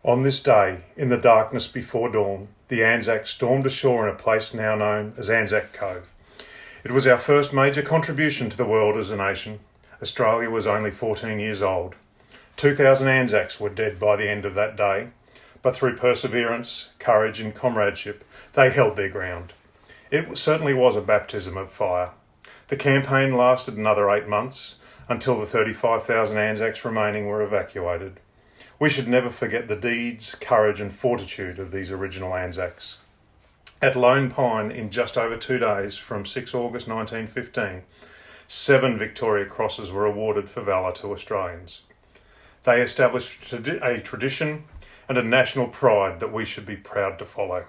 On this day, in the darkness before dawn, the ANZAC stormed ashore in a place now known as ANZAC Cove. It was our first major contribution to the world as a nation. Australia was only 14 years old. 2,000 ANZACs were dead by the end of that day, but through perseverance, courage and comradeship, they held their ground. It certainly was a baptism of fire. The campaign lasted another 8 months, until the 35,000 ANZACs remaining were evacuated. We should never forget the deeds, courage and fortitude of these original ANZACs. At Lone Pine, in just over 2 days, from 6 August 1915, 7 Victoria Crosses were awarded for valour to Australians. They established a tradition and a national pride that we should be proud to follow.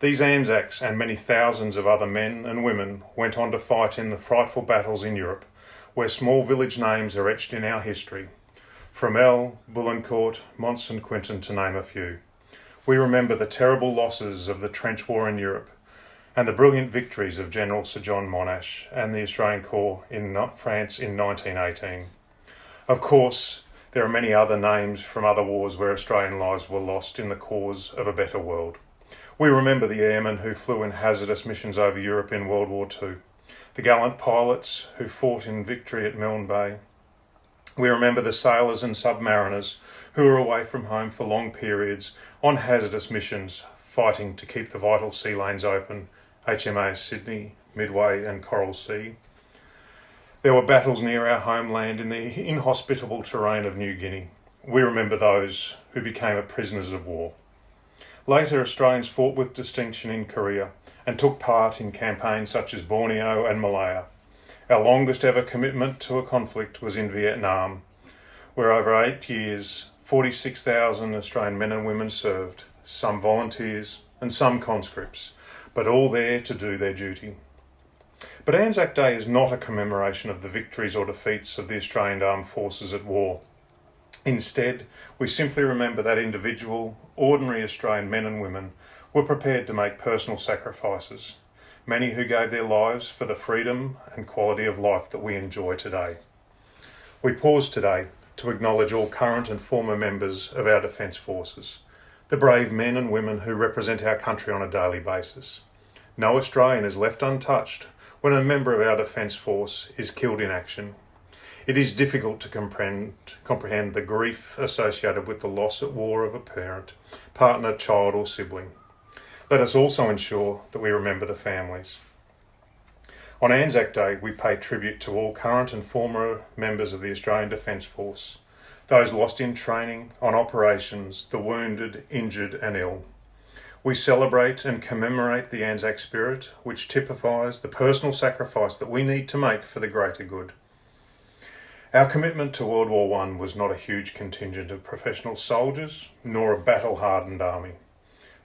These ANZACs and many thousands of other men and women went on to fight in the frightful battles in Europe, where small village names are etched in our history. Fromelles, Bullecourt, Mont St Quentin, to name a few. We remember the terrible losses of the trench war in Europe and the brilliant victories of General Sir John Monash and the Australian Corps in France in 1918. Of course, there are many other names from other wars where Australian lives were lost in the cause of a better world. We remember the airmen who flew in hazardous missions over Europe in World War II, the gallant pilots who fought in victory at Milne Bay. We remember the sailors and submariners who were away from home for long periods on hazardous missions, fighting to keep the vital sea lanes open, HMAS Sydney, Midway and Coral Sea. There were battles near our homeland in the inhospitable terrain of New Guinea. We remember those who became prisoners of war. Later, Australians fought with distinction in Korea and took part in campaigns such as Borneo and Malaya. Our longest ever commitment to a conflict was in Vietnam, where over 8 years, 46,000 Australian men and women served, some volunteers and some conscripts, but all there to do their duty. But ANZAC Day is not a commemoration of the victories or defeats of the Australian Armed Forces at war. Instead, we simply remember that individual, ordinary Australian men and women were prepared to make personal sacrifices, many who gave their lives for the freedom and quality of life that we enjoy today. We pause today to acknowledge all current and former members of our Defence Forces, the brave men and women who represent our country on a daily basis. No Australian is left untouched when a member of our Defence Force is killed in action. It is difficult to comprehend the grief associated with the loss at war of a parent, partner, child or sibling. Let us also ensure that we remember the families. On ANZAC Day, we pay tribute to all current and former members of the Australian Defence Force, those lost in training, on operations, the wounded, injured and ill. We celebrate and commemorate the ANZAC spirit, which typifies the personal sacrifice that we need to make for the greater good. Our commitment to World War I was not a huge contingent of professional soldiers, nor a battle-hardened army.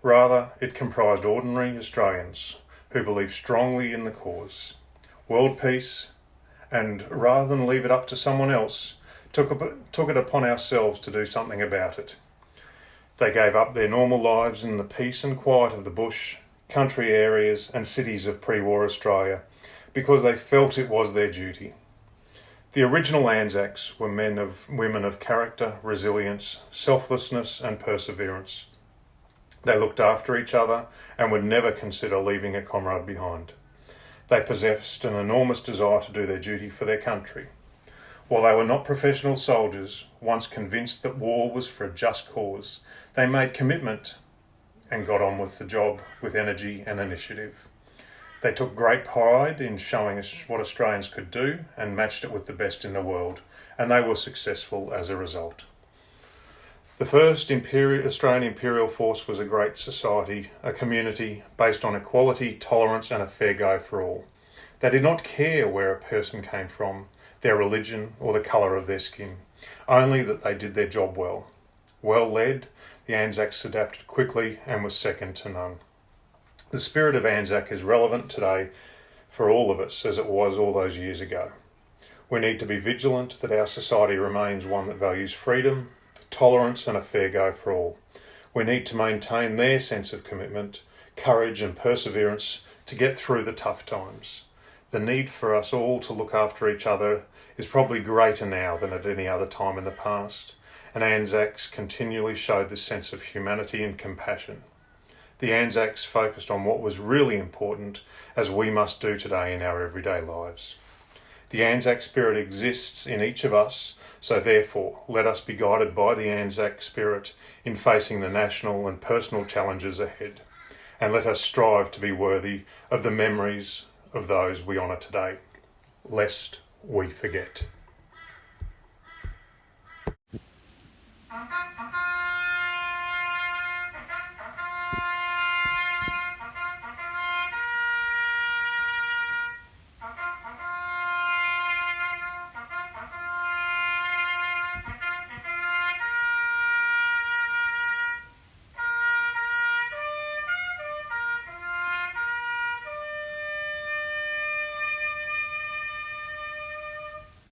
Rather, it comprised ordinary Australians who believed strongly in the cause, world peace, and rather than leave it up to someone else, took it upon ourselves to do something about it. They gave up their normal lives in the peace and quiet of the bush, country areas and cities of pre-war Australia because they felt it was their duty. The original ANZACs were women of character, resilience, selflessness and perseverance. They looked after each other and would never consider leaving a comrade behind. They possessed an enormous desire to do their duty for their country. While they were not professional soldiers, once convinced that war was for a just cause, they made commitment and got on with the job with energy and initiative. They took great pride in showing us what Australians could do and matched it with the best in the world, and they were successful as a result. The first Australian Imperial Force was a great society, a community based on equality, tolerance and a fair go for all. They did not care where a person came from, their religion or the colour of their skin, only that they did their job well. Well led, the ANZACs adapted quickly and was second to none. The spirit of ANZAC is relevant today for all of us as it was all those years ago. We need to be vigilant that our society remains one that values freedom, tolerance and a fair go for all. We need to maintain their sense of commitment, courage and perseverance to get through the tough times. The need for us all to look after each other is probably greater now than at any other time in the past, and Anzacs continually showed this sense of humanity and compassion. The Anzacs focused on what was really important, as we must do today in our everyday lives. The Anzac spirit exists in each of us, so therefore let us be guided by the Anzac spirit in facing the national and personal challenges ahead, and let us strive to be worthy of the memories of those we honour today, lest we forget.